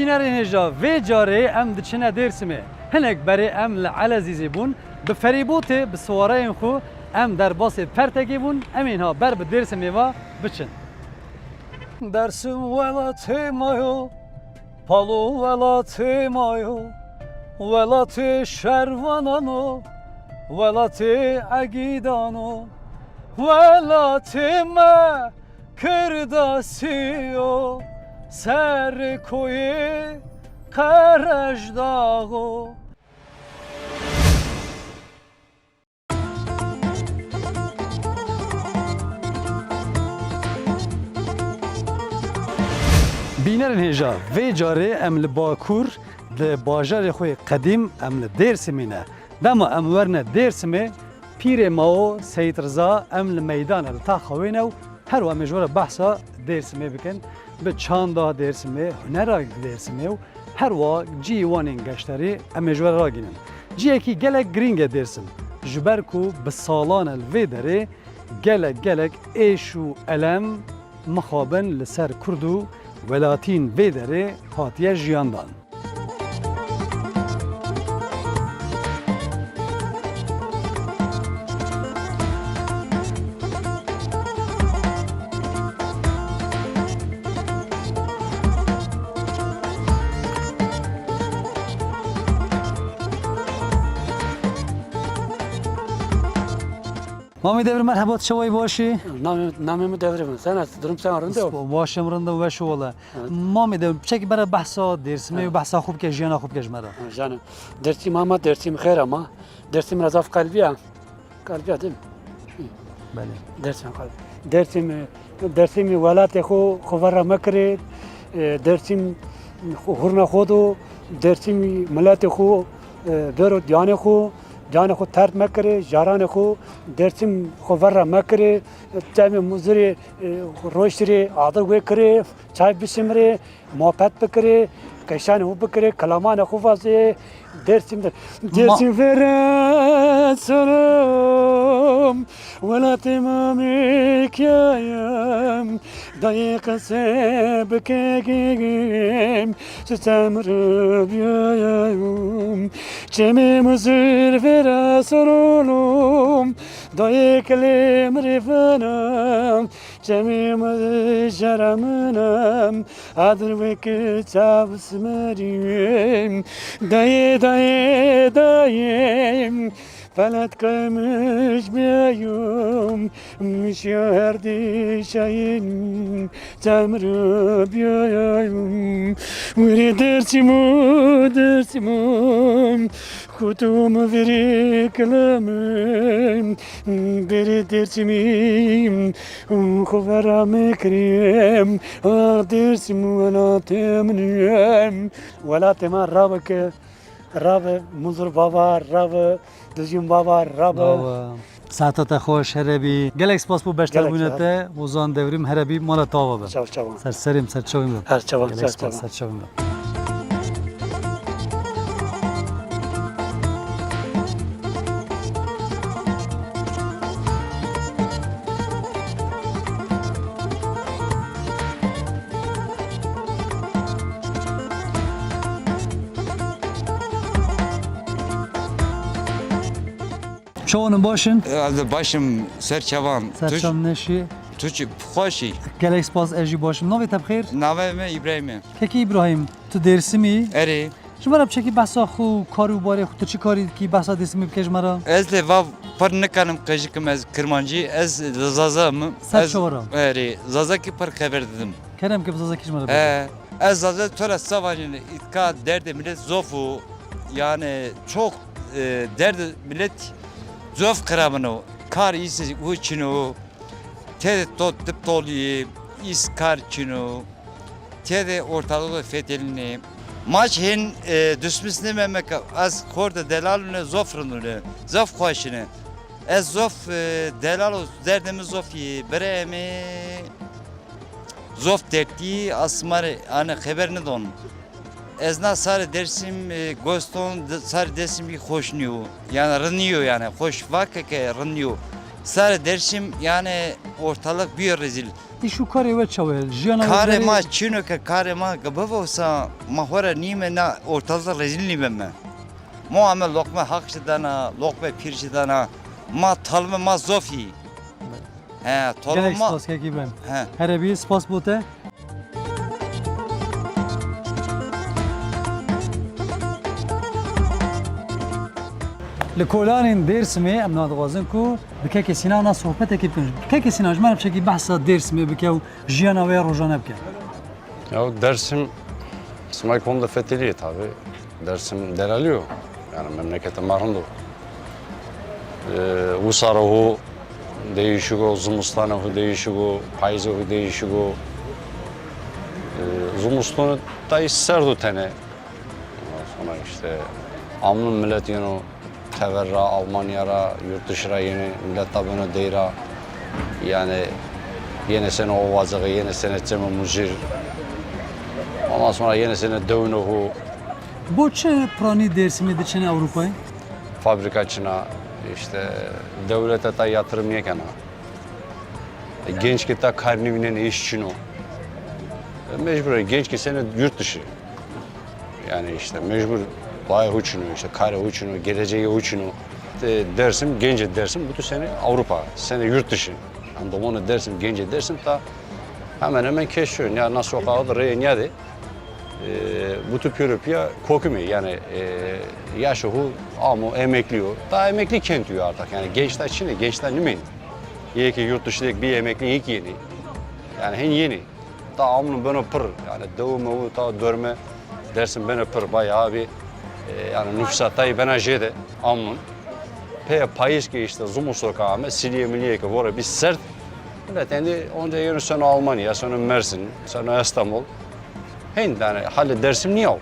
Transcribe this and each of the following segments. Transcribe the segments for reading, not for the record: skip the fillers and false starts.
Bînerên hêja vê carê em diçine Dêrsimê. Hinek berê em li Elezîzê bûn, bi ferîbotê bi siwareyên xwe em derbasê Pertekê bûn, em ên ha ber bi Dêrsimê ve biçin. Dersim welatê mayo, palo welatê mayo, welatê şervanano, welatê egîdano, welatê me kirdasiyo, ser koyê qerejdağo. Bînerên hêja vê carê em li Bakur di bajarê xwe qedîm em li Dêrsimê ne. Dema em werne Dêrsimê, pîrê mao Seyid Rıza em li meydanê li taxa wê ne û her wa mêjwara behsa Dêrsimê bikin. Bi çanda Dêrsimê, hunera Dêrsimê û her wa ciyê wanên geşterî em mêjwara ragînin. Ciyekî gelek girîng e Dêrsim. Ji ber ku bi salan li vê derê gelek êş û elem mixabin li ser Kurd û welatîn vê derê hatiye jiyandan. Mami devrim merhaba çavayı başı. Namımı devrim. Sen durum sen arında o. Başım rında ve şu ola. Mami devrim çeki bera bahsa Dêrsimê û behsa xwe bike jiyana xwe bike ji me re. Canım. Dersim ama dersim xeyr ama. Dersim razaf kalbiya. Kalbiya değil mi? Belê. Dersim kalbi. Dersim velatê xwe xwara mekirê. Dersim hurna xodu. Dersim milatê xwe bero diyanê xwe. Canı xo tert mekre, jaranı xo dersim xovara mekre, temi muzuri roşri adır ve kre, çay bisimre, muhabbet bekre, keşan hu bekre, kalaman xo fazı dersim veren selam, velatim amikyayım, dayıkası bekegim, sistemre biyayım, cemi muzur vera sorulum, dayıklim rifanım, cemi muzur jaramınım, adır ve kıçavsmerim, dayım, Felet kaymış biyayım, müşerdi şahin, temrü biyayım, veri dersimum, kutumu veri kalamım, beri dersimim, kuvara mekrim, dersim velatemnim, velatema rabke, Rabbe, muzur baba, Rabbe, düzgün baba, Rabbe. Saatata xoş herebi. Gelek spas bu beşterbûnete, ozan devrim herebi mala tava be. Çav. Serserim serçavim. Her çava, Gelek spas serçavim. Çoğunun başın. Başım serçavan. Serçam neşi. Tuç xoşi. Gelek spas eji başım. Navi tebxir. Naveme İbrahim'e. Peki İbrahim, tu Dêrsimî. Eri. Ji ber çekî behsa xwe karî û barê xwe tu çi karî dikî behsa Dêrsimî bike ji me re? Ez le vav par nikarim qejikim ez kirmancî ez zazam. Serçavara. Eri. Zazaki par xeber dedim. Kerem ki bize ji me re. Ez zaza tora savanın itka derdi millet zofu. Yani çok derdi millet zof kıramını. Kar iyisi uçunu. Tede tot tip toli. İs kar çinu. Tede ortalığı fetelini. Maç hin düşmesine memek az korda delalune zofrunune. Zof khoşine. Ez zof delalo derdimiz zofi beremi. Zof dertli asmar ana haber ne don. Ezna sarı dersim goston sarı dersim bir hoşnuyor. Yani rınıyor yani hoş vakake rınıyor. Sarı dersim yani ortalık bir rezil. İşu kare ve çavel. Jiyana Kare ma çino ke kare ma gabavosa ma hora nime na ortalıkta rezil nime me. Muamel lokma hakşidana, lokma pirşidana, ma talme ma zofi. He, Gelek tolma. spas ki ben. He. Her bir spas bote. لکولانین درسمی ام نادوازن کو بکه که سینا نا صحبت کی کنج بکه که سینا جمع بچه بحث درسمی بکه و جیانا و روزانه بکه Ya Dersim İsmail konuda fetheliyor tabi. Dersim dereliyor. Yani memlekete marhundu. Usaruhu değişiyor, Zumustanuhu değişiyor, Payzuhu değişiyor. Zumustunu da isterdi tene. Ondan sonra işte Amnun millet yine teverra Almanya'ra, yurt dışına yeni millet tabi deyra. Yani yine sene o vazığı, yine sene cemi muzir. Ondan sonra yine sene dövünuhu بو چه پرانی درسمی دچنه اروپای fabrikacına, işte devlete de yatırım yekana. Genç ki de karnivinen işçin o. Mecbur genç ki sene yurt dışı. Yani işte mecbur bayağı uçunu, işte kare uçunu, geleceği uçunu. Dersim, gence dersim, bütün sene Avrupa, sene yurt dışı. Yani domonu dersim, gence dersim da hemen hemen keşfediyorsun. Ya nasıl o kadar reynyadi. Bu tip Avrupa kokmuyor yani yaşı hu ama emekliyor. Daha emekli kent artık yani gençler için gençler ne mi? İyi ki yurt dışındaki bir emekli ilk yeni. Yani hen yeni. Daha amnun bana pır yani doğumu ta dörme dersin bana pır bayağı bir yani nüfusatayı bana jede amnun. Pe payış ki işte Zumu sokağı ama Siliye Milliye ki var bir sert. Evet yani onca yönü sonra Almanya, sonra Mersin, sonra İstanbul. Hen yani halle dersim niye ol?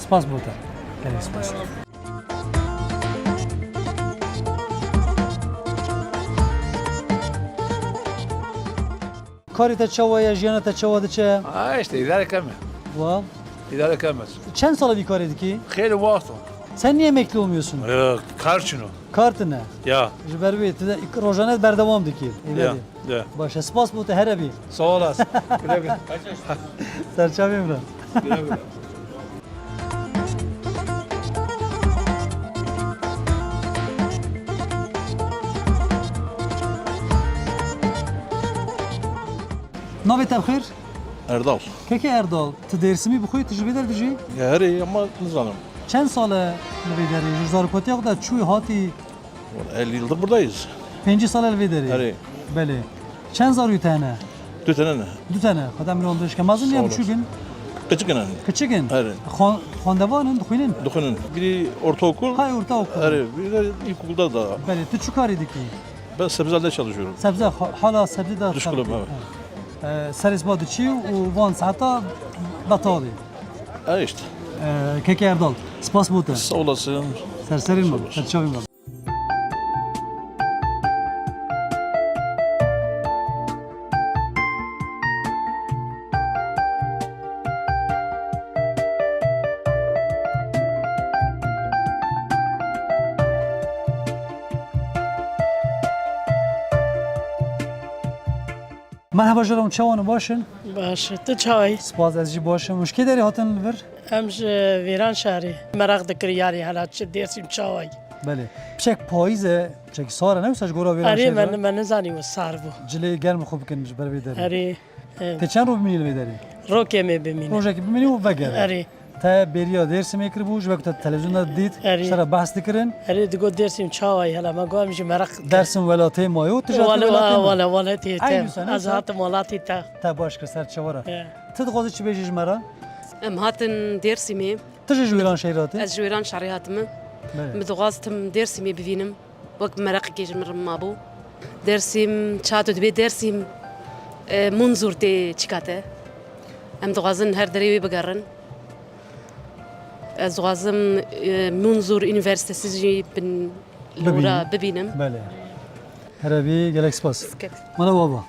سپاس بوته gelek سپاس کاری تا چوا یا جیانا تا چوا دچه işte idare kemez. و İdare kemez. چند سال بیکاری دیکی Kheyli vasıta. sen niye emekli olmuyorsun Karçını. kartı ne Ya. جبر بی تده روزانه بردوام دکی Ya. Ya. باشه سپاس بوته هر بی Sağ olasın. Güle güle. سرچاوی مرا Güle güle. ناوی تبخیر Erdal. که اردال تو درسمی بخوی تجربه در دیجی Ya her iyi ama nizanım. چند ساله نوی داری جزار پاتیاق دا چوی هاتی 50 yıldır buradayız. 5 سال الوی داری Her iyi. بله چند زاروی تنه Dütene ne? دو تنه خودم میرم داشت که مازن نیم Sağ چوگن Küçük önemli. کچگن Evet. خواندوانن دخوینن Dokunun. Biri ortaokul. های orta okul Her iyi. Biri de ilkokulda da. بله تو چو کاری دیکی Ben sebzelerde çalışıyorum. سبزه حالا سبزه دا Dış kulüp evet. سرس بادو چی و وان ساعتا بطالی İşte. که اردال سپاس بوته Sağ olasın. سرسرین ما سرچاوی ما مرحبا جلوم چوان باشن باشه تو چای سپاس از جی باشم مشکی داری هاتن لور امش ویران شهری مرق دکری یاری حالا چه دیرسیم چای بله بچک پاییزه بچک ساره نمیساش گورا ویران اری شهر من نزانی و سار بو جلی گرم خوب کنش بر بیداری اری ته چند رو ببینی بیداری روکه می ببینی روزه که ببینی و بگره اری تا بریا درس میکر بوش وقت تلویزیون دید آره. سر بحث دکرن اری دیگه دیرسیم چای حالا ما گویم چه مرق درسم ولاته مایو تجارت ولاته والا تی اینو تا سنه از هات مولاتی تا تا باش که سر چوارا تدخوازی چی بیشش مرا ام هاتن ديرسيمي تجش ویران شهراته از جويران شعري هاتم بله مدغازتم ديرسيمي بفينم وقت مرق كيج من مابو ديرسيم تشاتو دبي ديرسيم منظور تي تشكاته ام دغازن هر دريوي بقرن از دغازم منظور üniversitesi بن لورا ببينم بله هربی گلکس پاس مالا بابا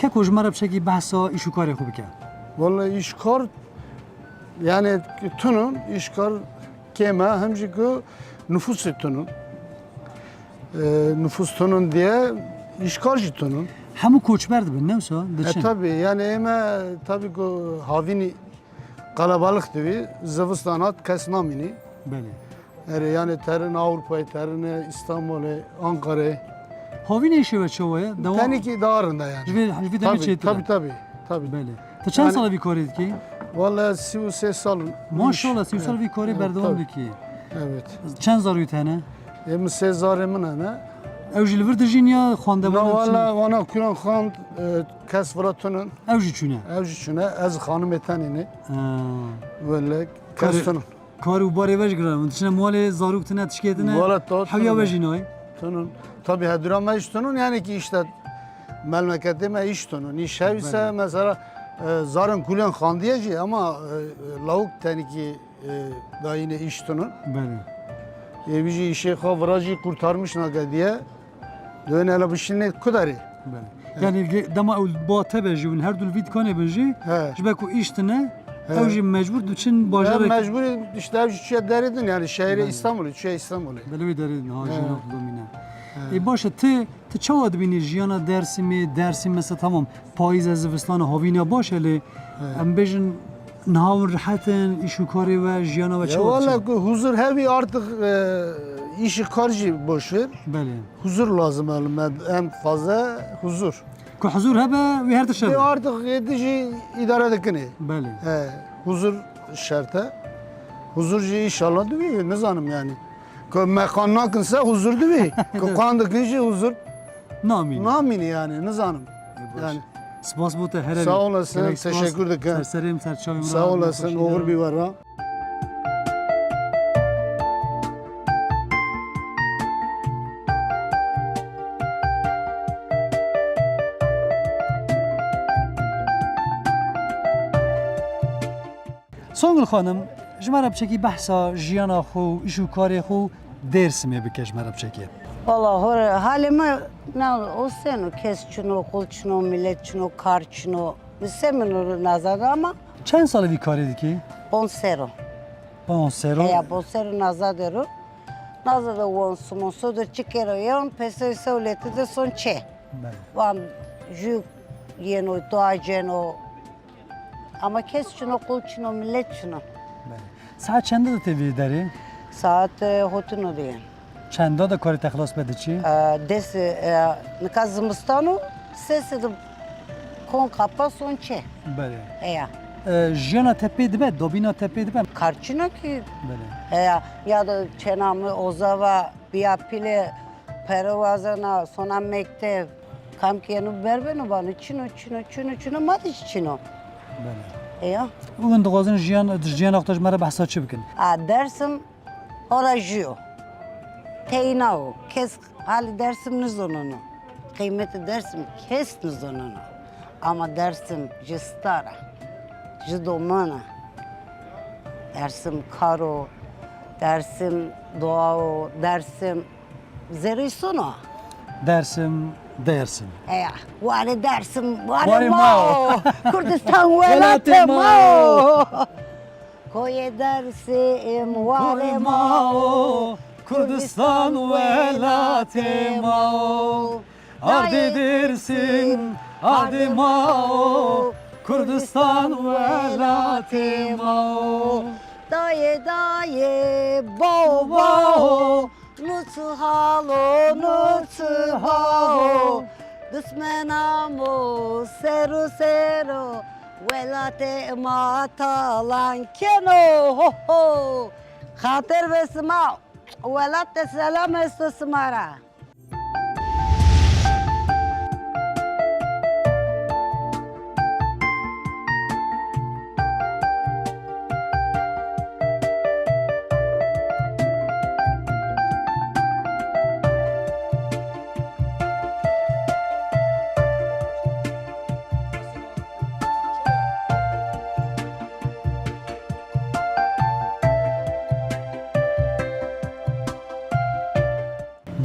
که کجمره بشکی بحثا ایشو کاری خوب که Vallahi işkar yani tunun işkar keme hemci ki nüfus tunun. Nüfus tunun diye işkarcı tunun. همو کوچبر دبن نه سو دچن Tabi yani eme tabi ki havini kalabalık dibi Zıvıstanat kesnamini. بله Yani terin Avrupa'yı, terin İstanbul'u, Ankara'yı. هاوی نیشه و چوه دوا Teniki dağarında yani. جوی دمی Tabi چه tabi tabi. Tabi. بله تو چند سال وی کاری کی Vallahi 33 salın. ماشاءالله 30 سال وی کاری بردوام tabii. دکی Evet. چند زاروی تنه 23 zarımın ne? اوجی لور دجین یا خوانده Ne بودن valla ona kuran han kes vratunun اوجی چونه evcüçüne ez hanım etenini böyle kestunun. کارو باری وش گرام دچنه مال زاروک تنه تشکیتنه Valla tot. حویا وجی نای Tunun. Tabi hedurama iş tunun yani ki işte memleketime iş tunun. İş ise mesela zarın kulen han diyeceği ama lavuk teniki da yine iş tunun. بله Bizi işe kavracı kurtarmış naga diye. Dön hele bu şimdi kudari. بله یعنی دما اول با تبه جون هر دول وید کنه بجی He. جبکو ایشتنه اوجی مجبور دوچن Ben باجار mecbur işte evcüçüye deridin yani şehri İstanbul'u, İstanbul'u. بلوی داری ها جنا دومینه ای باشه تی چه بینی جیانا درسی مثلا تمام پاییز از زمستان هاوینا باشه لی ام بیشن نهاون راحتن ایشو کاری و جیانا و چه Ya valla huzur hevi artık işi karşı boş ver. بله Huzur lazım elime en fazla huzur. که حضور هبه و هر Ve تشبه artık yetici idare edekini. بله Huzur şartı. Huzurcu inşallah değil ne zanım yani. Mekan nakınsa huzur değil. Kandıkınca huzur نامین namini yani ne zanım. Yani سپاس بوده هر Sağ olasın, teşekkür ederim. سرسریم سرچاویم sağ olasın uğur bir var ha. سونگل خانم جمعه بچکی بحثا جیانا خو ایشو کاری خو درس می بکش مرا بچکی Valla halime ne o senu kes çunu, kul çunu, millet çunu, kar çunu. Seminuru nazarı ama چند سال وی کاری دیکی؟ bonsero. Bonsero. Eya bonsero nazarı. Nazarı on sumonsu da çıkero yon peso sevleti de son çe. Vam ju yeno doğaceno. Ama kes çunu, kul çunu, millet çunu. ساعت چنده ده تیوی داری؟ Saat hotunu diyen. چنده ده کاری تخلاص بده چی؟ Desi nakazımıstanu sesi de kon kapa son çe. بله Eya. جیانا تپی دبه دوبینا تپی دبه Karçına ki بله ya da çenamı ozava biyapile pervazana sona mektev kam kenu berbenu bana çino madiş çino. بله Ya. اون دوازن جیان اختاج مرا بحثا چی بکن؟ Dersim orajio. Teynao kes hali dersim nizonunu. Kıymeti dersim kes nizonunu. Ama dersim jistara. Jidomana. Dersim karo. Dersim doğao. Dersim zerisono. درسم Eya, vare dersim, Vare vare mao. mao. Kurdistan velate mao. Koye dersim, vare mao. Kurdistan velate mao Ardi dersim, ardi mao Kurdistan velate mao Daye daye, bo bo. Nutsu halo. Dısmenamo, seru. Velate matalan keno. Ho ho. Khater ve sma. Velate selam estusmara.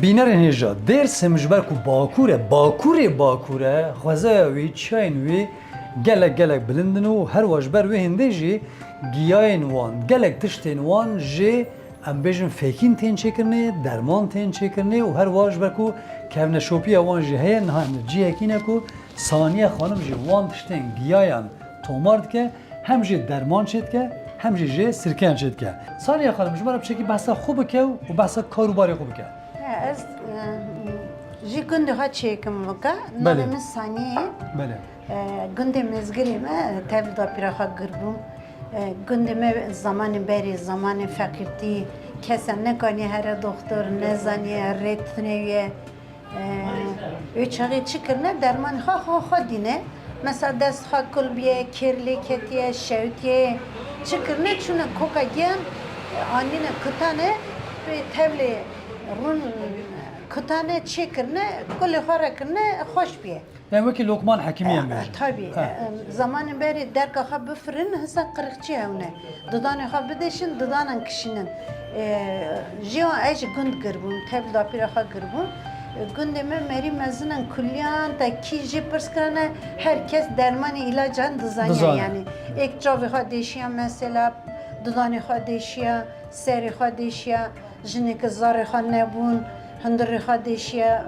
Bînerên hêja Dêrsim ji ber ku Bakurê xwezaya wî çiyayên wî gelek bilindin û her wa ji ber wê hêndê jî giyayên wan gelek tiştên wan jê em bêjin fêkîn tên çêkirine, derman tên çêkirine û her wa ji ber ku kevneşopiya wan jî heye niha ciyekî ne ku Saniye xanım jî wan tiştên giyayan tomar dike hem jî derman çê dike hem jî sirkeyan çê dike. Saniye xanım ji ber biçekî behsa xwe bike û behsa karûbarê xwe bike. Ez ji gundê ha çêkim vika. Navê min Saniye. Bele. Gundê mezgirê me tevlîda pîraxa gir bûm. Gundê me zamanê berê, zamanê feqîrtî, kesen nekanî here doktor, nezaniye, rê tunêye. Wê çaxê çi kirine dermanê xwe dîne. Mesela dest xwe kul biye, kêrlê ketiye, şewtiye. Çi kirine çûne koka giyan, anîne kitane wê tevlê rûn kitane çêkirine, kulê xwe re kirine xweş biye. Yani wekî Lokman Hekîmiyan bêje. Tabii. Zamanê berê derka xwe bifirin, hisa qirixçî hewne. Didanê xwe bideşin, didanan kişinin. Jiyan ez ji gund girbûm, tevlîda pîra xwe girbûm. Gundê me merî mezinan kulliyan te kî jî pirs kirine herkes dermanê ilacan dizaniye yani. Ek çavê xwe deşiya mesela, didanê xwe deşiya, serê xwe deşiya, jinekî zarê xwe nebûn, hundirê xwe deşiya.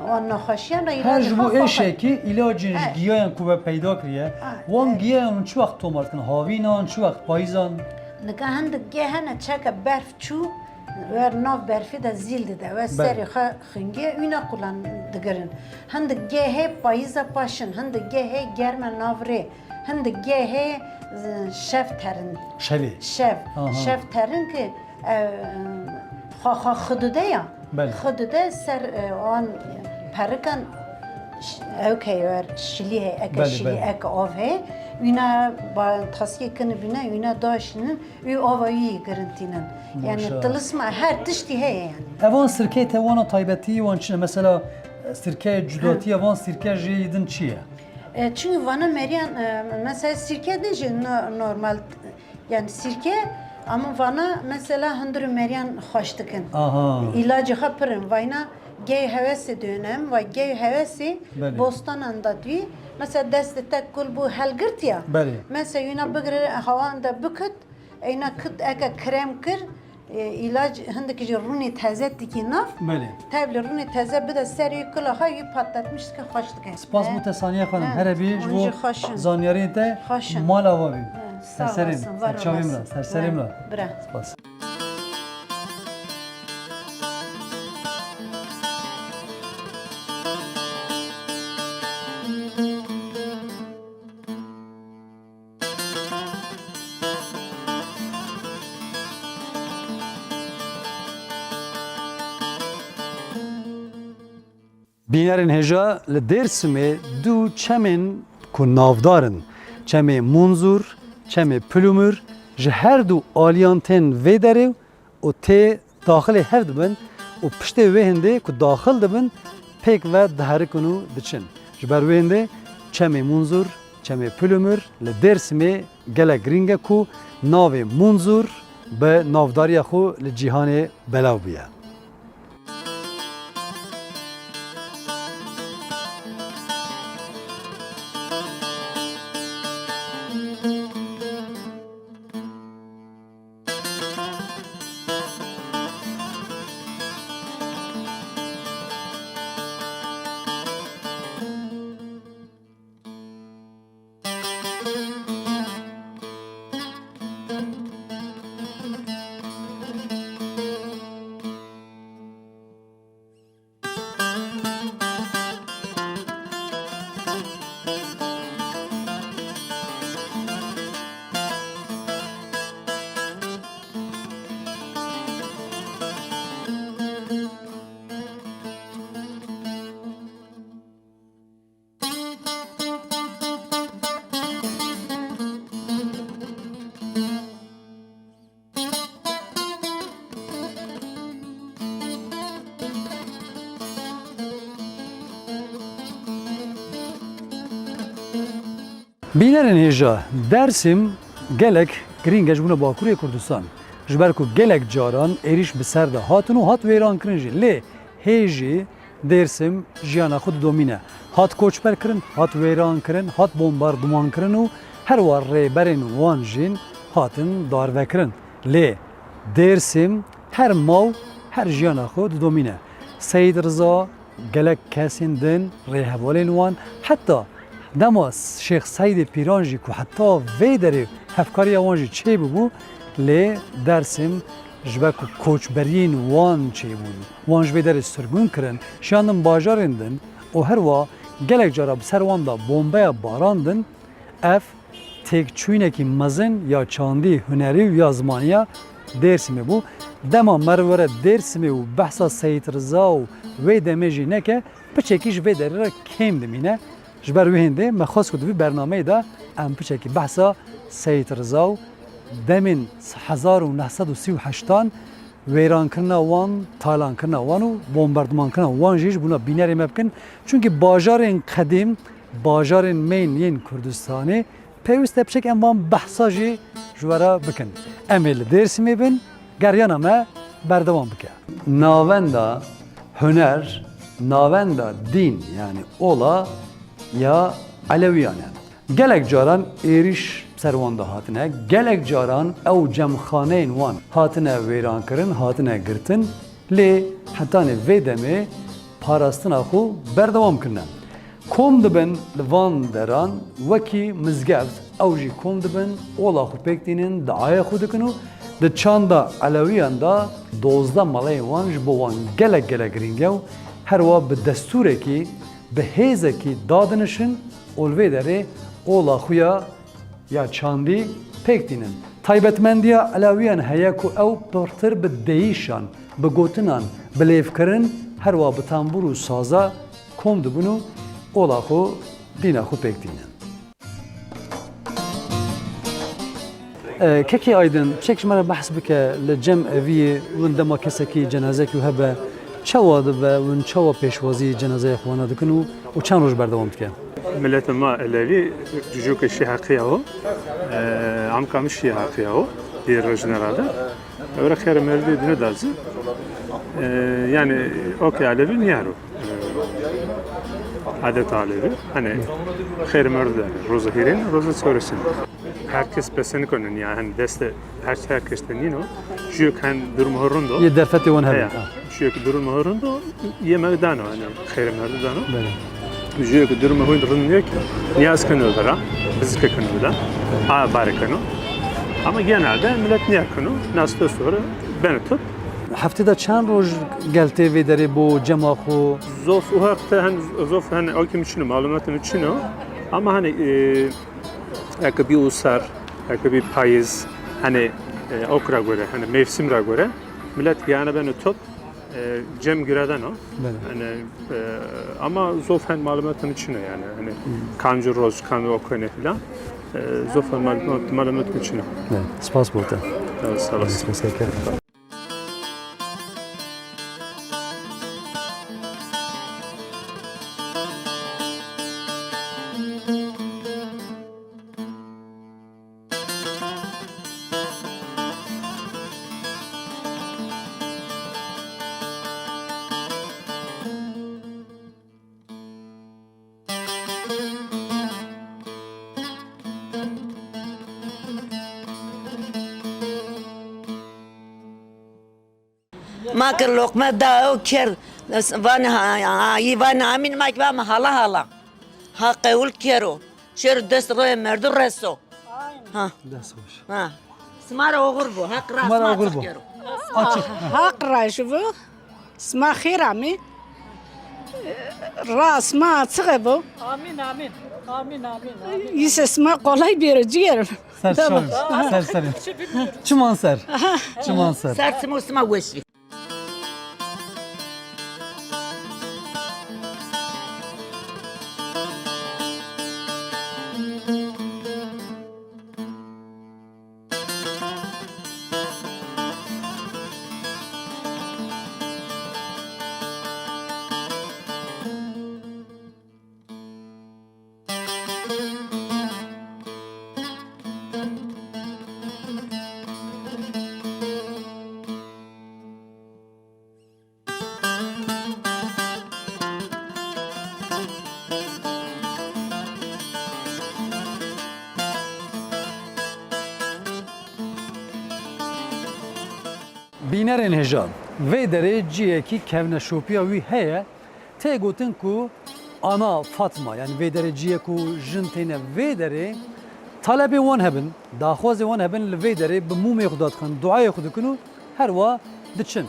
Wan naxweşiyan re Her ji bo ilacê xwe êşekî ilacên ji giyayan ku we peyda kiriye wan giyayan çi wext tomar dikin havînan, çi wext payîzan? Nika hindik gê hene çeka berf çû wer nav berfê de zîl dide we serê xwe xingiye wîna qulan digirin. Hindik gê hê payîza paşin, hindik gê hê germe navrê, hindik gê hê şev terin. Şevê. Şev terin ki xwe ya. Xwe ser wan perikan ew wer şilî hê, eke şilî, eke av hê. Wîna tasiyê kin bîne, wîna daşinin, wî ava wî girintînin. Yani tilisma her tiştî heye yani. Evan sirkê te wana taybetî wan çi ne? Mesela sirke cudatiya van sirke jê yidin çi ye? Çünkü vana meriyan mesela sirke de jî normal yani sirke ama vana mesela hundur meriyan xweş dikin. İlacı xwe pirin vayna gey hevesê dönem ve gey hevesê bostanan da dî. Mesela destê te kul bu helgirtiya. Mesela wîna bigire hawan de bikit, eyna kit eke krem kir, ilaç hindikî jî rûnê teze dikî nav. Tevlî rûnê teze bide serî kula xwe wî patlatmış dike xweş dike. Spas bu te Saniye xanım here bî ji bo zaniyarên te mala wa bî. Serserên, serçavîm ra, serserêm ra. Spas. Bînerên hêja li Dêrsimê du çemên ku navdarin, çemê Munzur, çemê Pulumur ji her du aliyan tên vê derê û tê daxilê hev dibin û piştê wê hêndê ku daxil dibin pêk ve diherikin û diçin. Ji ber wê hêndê çemê Munzur, çemê Pulumur li Dêrsimê gelek giring e ku navê Munzur bi navdariya xwe li cîhanê belav bûye. Bînerên hêja Dêrsim gelek giring e ji bûna Bakurê Kurdistan. ji ber ku gelek caran êriş bi ser de hatin û hat wêran kirin jî lê hê jî Dêrsim jiyana xwe didomîne. Hat koçber kirin, hat wêran kirin, hat bombarduman kirin û her war rêberên wan jîn hatin darvekirin. Lê Dêrsim her maw her jiyana xwe didomîne. Seyid Rıza gelek kesên din rêhevalên wan heta dema Şêx Seydê Pîran jî ku heta vê derê hevkariya wan jî çê bibû lê Dêrsim ji ber ku koçberiyên wan çêbûn, wan ji vê derê sirgûn kirin, şiyandin bajarên din û her wa gelek cara bi ser wan da bombeya baran din, ev têkçûnekî mezin ya çandî, hunerî û ya zimaniya Dêrsimê bû. Dema merwere Dêrsimê û behsa Seyid Rıza û wê demê jî neke, piçekî ji vê derê re kêm dimîne. Ji ber wê hêndê me xwest ku di vî bernameyê de em piçekî behsa Seyid Rıza û demên 1938 wêrankirina wan, talankirina wan û bombardumankirina wan jî ji bûna bînerê me bikin. Çünkü bajarên qedîm, bajarên mên yên Kurdistanê pêwîst e piçek em wan behsa jî ji we re bikin. Em ê li Dêrsimê bin, geryana me berdewam bike. Navenda huner, navenda din yani ola ya Aleviyan e. Gelek caran êriş serwan da hatine, gelek caran ew cemxaneyên wan hatine wêrankirin, hatine girtin lê hetanê vê demê parastina xwe berdewam kirine. Kom dibin li van deran wekî mizgev ew jî kom dibin ola xwe pêk dînin, diaya xwe dikin û di çanda Alewiyan da 12 maleyên wan ji bo wan gelek giring ew her wa bi destûrekî bi hêzekî dadinişin û li vê derê ola xwe ya çandî pêk dînin. Taybetmendiya Alewiyan heye ku ew pirtir bi deyîşan, bi gotinan, bi lêvkirin her wa bi tambûr û saza kom dibin û ola xwe dîna xwe pêk dînin. Kekê Aydın, çek ji me re behs bike li cem eviyê win dema kesekî cenazekî hebe çawa dibe win çawa pêşwazî cenazeya xwe wana dikin û çend roj berdewam dike? ملت ما الذي جوك الشيء حقيقه عم كم الشيء حقيقه دي رجنا هذا ورا خير مرد دنا داز يعني اوكي على بين يارو عادة عليه hani خير مرد روز هيرين روز سورسين herkes pesen konun yani deste herkes tenino şu kan durum horrondo Ye derfeti wan hebe. şu durum horrondo yemek dano yani خير مرد dano جوك درم هون رنيك نياز كانوا برا بزك كانوا لا بارك كانوا أما جانا ده ملت نيا كانوا ناس تصور بنتوب Heftede çend roj gelte vê derê bo cema xwe زوف وهاقته هن زوف هن أوكي مشينو معلومات مشينو أما هني أكبي وصار أكبي بايز هني أوكرا غورة هني مفسم را غورة ملت جانا بنتوب cem gireden o. Yani ama zofen malumatın içine yani hani kancı roz kanı okuyun falan. Zofen malumatın içine. Evet, spas bote. Evet, sağ olasın. ما كر لقمة دا أو كر وانا وانا عامين ما كبا هلا هلا ها قول كيرو شر دست روي مردو رسو ها ها سمارة وغربو ها قرا سمارة وغربو. هقرا شوفوا اسمع خير عمي راس ما تغبو آمين آمين آمين آمين يس اسمع قولي بيرجير Ser ser ser. Çuman ser. Çuman ser. سارت موسما وشي Bînerên hêja vê derê ciyekî kevneşopiya wî heye tê gotin ku ana Fatma yani vê derê ciyek û jin têne vê derê talebê wan hebin, daxwazê wan hebin li vê derê bi mûmê xwe dixin, duayê xwe dikin û her wa diçin.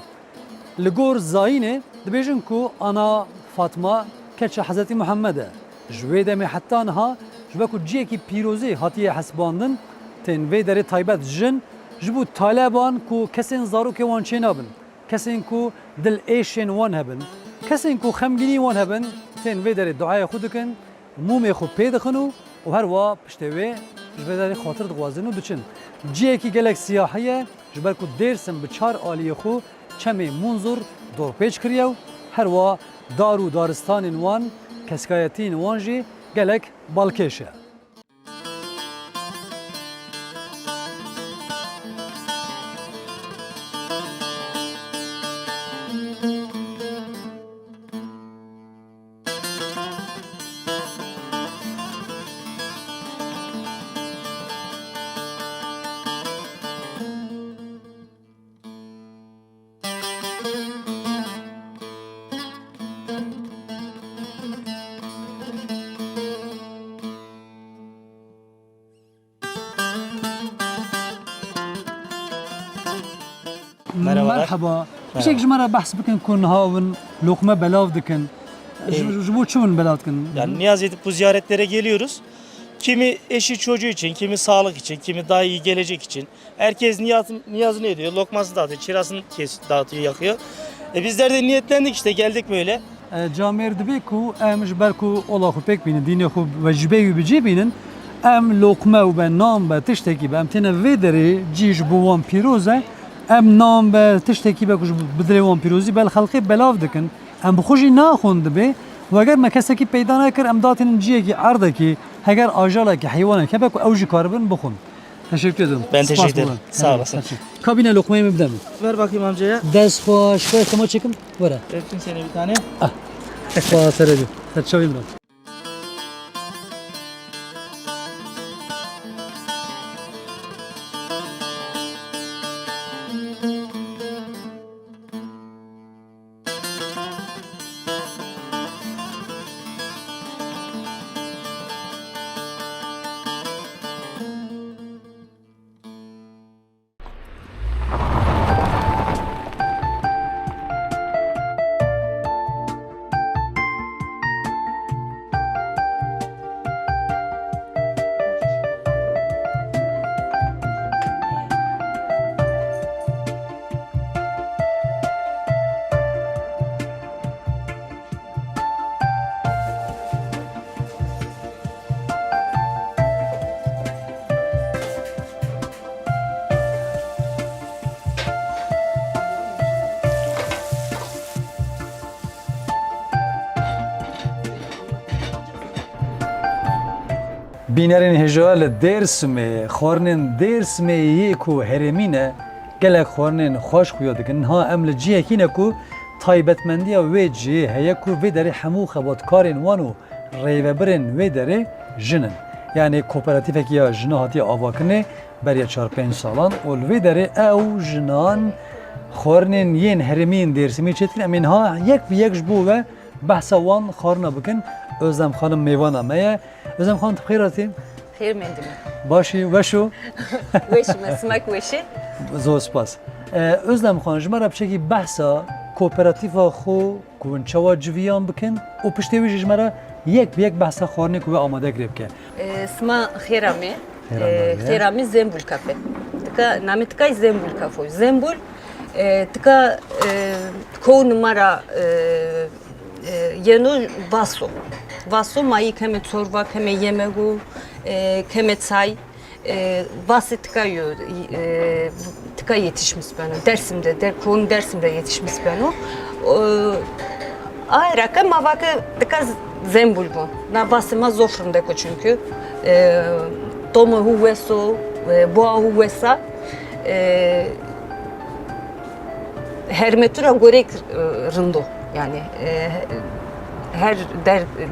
Li gor zayînê dibêjin ku ana Fatma keçe Hezretî Muhammed e. Ji wê demê heta niha ji ber ku ciyekî pîrozê hatiye hesbandin tên vê derê taybet jin ji bo taleban ku kesên zarokê wan çê nabin, kesên ku dil êşên wan hebin, kesên ku xemgînî wan hebin tên vê derê duayê xwe dikin, mûmê xwe pê dixin û her wa piştê wê ji vê derê xatir dixwazin û diçin. Ciyekî gelek siyahî ye ji ber ku Dêrsim bi çar aliyê xwe çemê munzur dorpêç kiriye û her wa dar û daristanên wan keskayetîn wan jî gelek balkêş e. Merhabalar. Merhaba. Bir şey jimara bahs bikin ku nihavin lokma belav dikin. Ji bo çûn belav dikin? Yani niyaz edip bu ziyaretlere geliyoruz. Kimi eşi çocuğu için, kimi sağlık için, kimi daha iyi gelecek için. Herkes niyazını ediyor, lokmasını dağıtıyor, çırasını dağıtıyor, yakıyor. Bizler de niyetlendik işte, geldik böyle. Camer dibe ku em ji ber ku ola xwe pek bînin, dînê xwe vecibê wî bicê bînin, em lokme û be nam be tiştekî be em têne vê derê cî ji bo wan pîroz e, em nam be tiştekî be ku ji bi dilê wan pîrozî bel xelkê belav dikin. Em bi xwe jî naxwin dibe û eger me kesekî peyda nekir em datînin ciyekî erdekî heger ajalekî heywanek hebe ku ew jî karibin bixwin. Teşekkür ederim. Ben teşekkür ederim. Sağ olasın. Kabine lokmayı mı bidem? Ver bakayım amcaya. Ders hoş. Şöyle kama çekim. Vara. Öptüm seni bir tane. Sağ seredi. Saçavim ben. Bînerên hêja li Dêrsimê, xwarinên Dêrsimê yê ku herêmî ne, gelek xwarinên xweş xuya dikin. Ha em li ciyekî ne ku taybetmendiya wê cihê heye ku vê derê hemû xebatkarên wan û rêvebirên wê derê jin in. Yani kooperatifekî ya jina hatiye avakinê beriya 4-5 salan û li vê derê ew jinan xwarinên yên herêmiyên Dêrsimê çêtin em ên ha yek bi yek ji bo ve behsa wan xwarina bikin. Özlem Hanım meyvana me ye. Özlem Hanım tıpkı ratî? Xêr mendime. Başî weşo? Weşime, simek weşê. Zor spas. Özlem Hanım ji me re biçekî behsa kooperativa xwe ku hûn çawa civiyan bikin û piştê wî jî ji me re yek bi yek behsa xwarinê ku we amade kirê bike. Sima xêra me. Xêra me Zembul Kafe. Tika namê tika Zembul Kafe. Zembul tika ko numara yeno vaso. Vaso mayî keme çorba, keme yemegu, keme çay. Vası tika yetişmiş ben o. Dersim'de, konu Dersim'de yetişmiş ben o. Ayrıca mavakı tika Zembul bu. Na vasıma zofrundeko çünkü. Tomo huveso, boğa huvesa. Hermetura gorek rındo. Yani her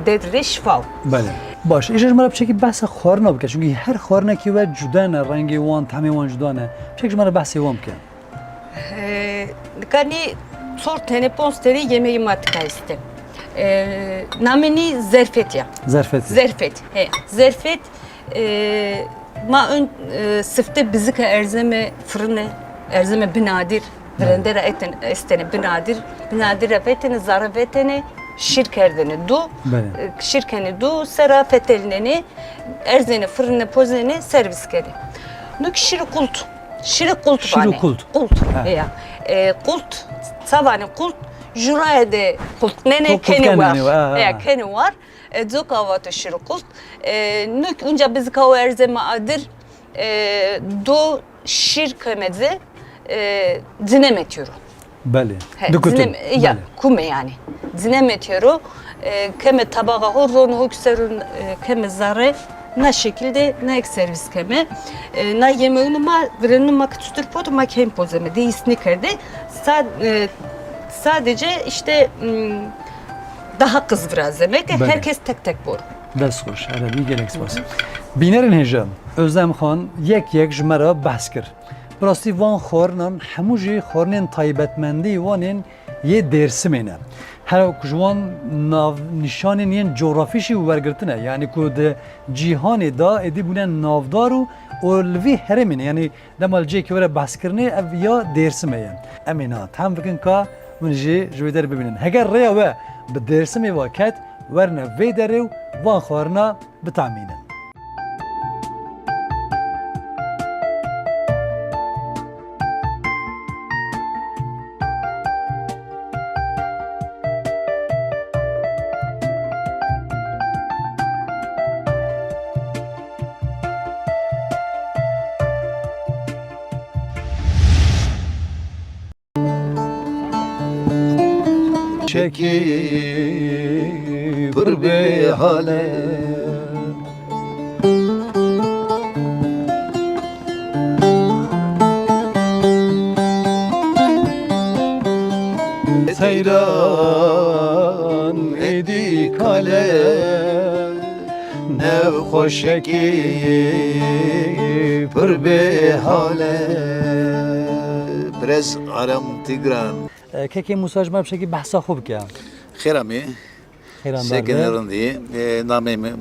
derdre şifa. Bale. Baş. İşte ji me re biçekî behsa xwarina bike. Çünkü her xwarinekî we cuda ne, rengê wan, temê wan cuda ne. Biçekî ji me re behsê wan bike. Dikani sor tane pons tane yemeği matka iste. Nameni zerfet ya. Zerfet. Zerfet. He. Zerfet ma ön sıfte bizika erzeme fırını erzeme binadir. Brendera eten estene binadir. Binadir efetene zaravetene şirkerdene du. Şirkeni du sera fetelneni erzene fırını pozene servis kedi. Nuk şiri kult. Şiri kult bani. Kult. Kult. Ya. Kult. Savani kult. Juraya de kult. Nene keni var. Ya keni var. Zoka vatı şiri kult. Nuk unca biz kavu erzeme adır. Do şirkemeze zinemetiyor. Beli. Ya kume yani. Zinemetiyor. Keme tabağa horzonu hukserun keme zare ne şekilde ne ek servis keme ne yemeğini ma verenini ma kütür potu ma kem pozeme değişini kerde sadece işte daha kız biraz demek herkes tek tek bor. Dest hoş. Arabi gelek spas. Binerin hejam. Özlem Xan yek jmera bahs kir. Rastî van xwarnan hemû jî xwarnên taybetmendî wanên yê Dêrsimê ne. Her ku ji wan nîşanên yên coğrafî jî wergirtine. Yani ku di cîhanê da êdî bûne navdar û li vî herêmê ne. Yani demal cêkê were behskirinê ev ya Dêrsimê ye. Em ê na tem bikin ka min jî ji wê derê bibînin. Heger rêya we bi Dêrsimê ve ket werne vê derê û van xwarina bitemînin. Çekip bir hale seyran edi kale nev hoş ekip bir hale biraz aram tigran Kekê Musa ji me bi şekî behsa xwe bike. Xêra me Sekenerin diye namemi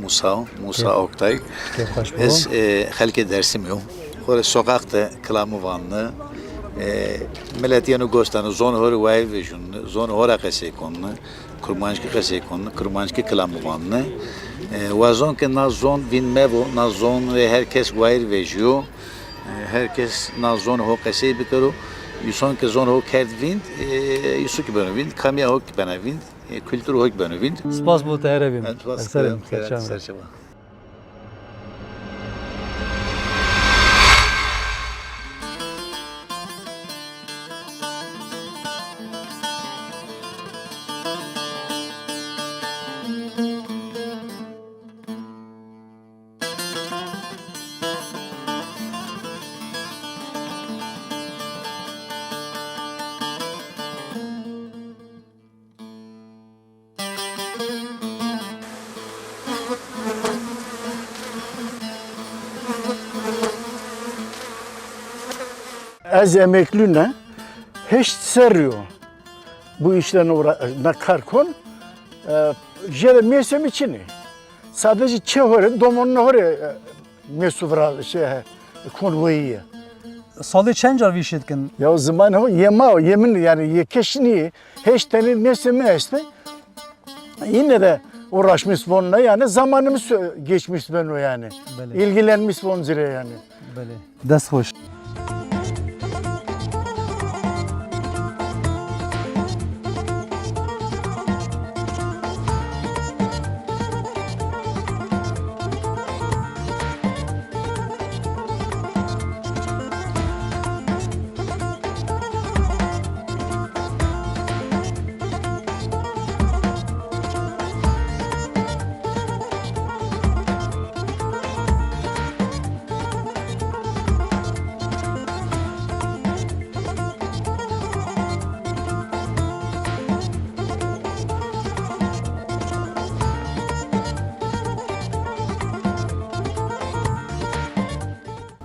Musa Oktay. Ez xelkê Dêrsimê û xwe sokakta kilamı vanlı milletiyenu gostanu zon hor vay vejun zon hora qesê konnu kurmanjki qesê konnu kurmanjki kilamı vanlı wazon ke na zon vin mevo na zon ve herkes vayr vejiyo herkes na zon ho qesê bikiro Yuson ke zon ho kerd vind yusu ki bana vind kamya ho ki bana vind kültür ho ki bana vind Spas bu teherevim. Serçema. Ez emekliyim hiç seriyor. Bu işlerine nakar kon. Jere mesem içini. Sadece çehore domonun hore mesuvra konvoyu. Salê çend car vî şê dikin? Ya o zaman o yemin yani yekeşini hiç tane meseme este. Yine de uğraşmış bununla yani zamanımız geçmiş ben o yani. Beli. İlgilenmiş bunun zire yani. Beli. Dest hoş.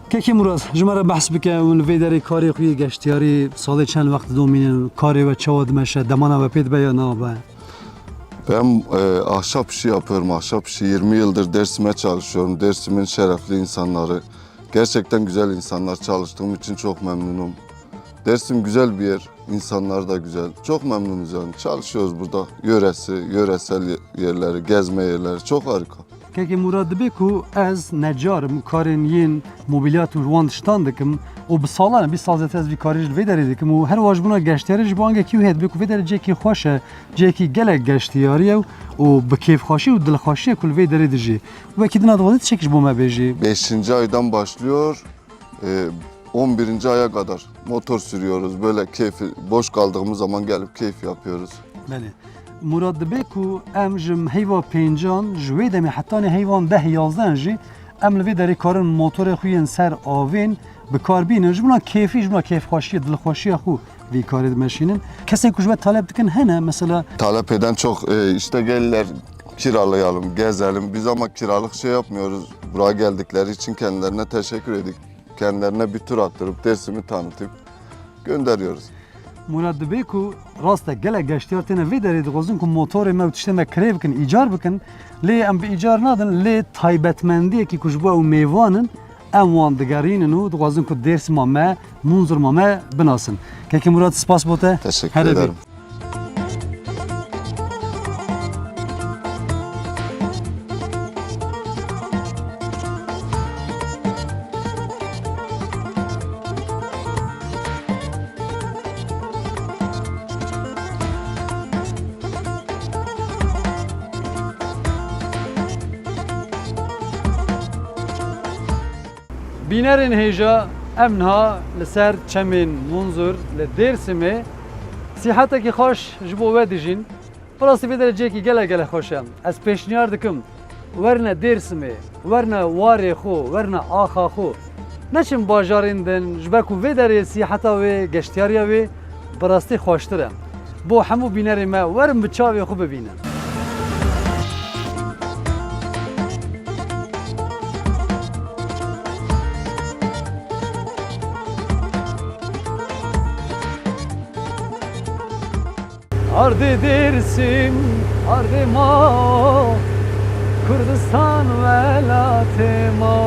Keki Murat, jmara bahs bike un vederi kari xuyi geştiyari salı çend vakti dominin kari ve çava dimeşe demana ve ped beya nabe. Ben ahşap işi yapıyorum. Ahşap işi 20 yıldır Dersim'e çalışıyorum. Dersim'in şerefli insanları. Gerçekten güzel insanlar, çalıştığım için çok memnunum. Dersim güzel bir yer. İnsanlar da güzel. Çok memnunuz yani. Çalışıyoruz burada. Yöresel yerleri, gezme yerleri çok harika. Keki Murat dibe ku ez necarım karin yin mobilyat u jwan diştan dikim o bi salan bir sal zete ez bir karij vederi dikim o her waj buna geştiyari ji bange ki het be ku vederi ceki xoşe ceki gelek geştiyari o bi keyf xoşi u dil xoşi kul vederi diji ve kidina dvalit çekiş bu mebeji 5. aydan başlıyor. 11. aya kadar motor sürüyoruz. Böyle keyfi, boş kaldığımız zaman gelip keyif yapıyoruz. Beli. Murat dibe ku em jim heyva pencan jwê demê hetane heyvan 10-11 jî em li vê derê karin motorê xwe yên ser avên bi kar bînin ji buna keyfî ji buna keyfxweşiya dilxweşiya xwe vî karê dimeşînin. Kesên ku ji we talep dikin hene mesela Talep eden çok işte gelirler kiralayalım, gezelim. Biz ama kiralık şey yapmıyoruz. Buraya geldikleri için kendilerine teşekkür edip kendilerine bir tur attırıp Dersim'i tanıtıp gönderiyoruz. Murat dibe ku rasta gelek geştiyar têne vê derê dixwazin ku motorê me û tiştê me kirêv bikin, îcar bikin lê em bi îcar nadin lê taybetmendiyekî ku ji bo ew mêvanin em wan digerînin û dixwazin ku Dêrsima me, Munzurma me binasin. Kekê Murat spas bo te. Teşekkür Here bê. ederim. Bînerên hêja em niha li ser çemên Munzur li Dêrsimê sîhetekî xweş ji bo we dijîn. Rastî vê dereceyekî gelek gelek xweş e. Ez pêşniyar dikim werne Dêrsimê, werne warê xwe, werne axa xwe. Neçin bajarên din ji ber ku vê derê sîheta wê, geştiyariya wê bi rastî xweştir e. Bo hemû bînerê me werin bi çavê xwe bibînin. Ardı Dersim, ardı ma, Kürdistan velatı ma.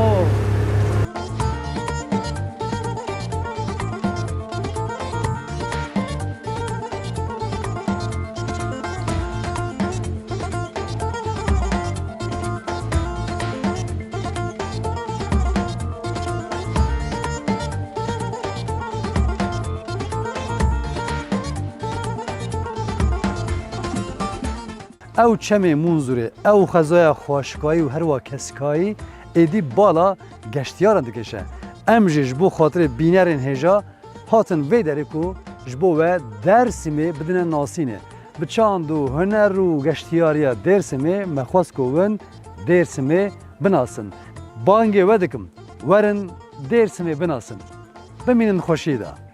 Ew çemê Munzurê, ew xezaya xweşkayî û herwa keskayî êdî bala geştiyaran dikeşe. Em jî ji bo xatirê bînerên hêja hatin vê derê ku ji bo we Dêrsimê bidine nasînê. Bi çand û huner û geştiyariya Dêrsimê me xwest ku win Dêrsimê binasin. Bangê we dikim, werin Dêrsimê binasin. Bimînin xweşî da.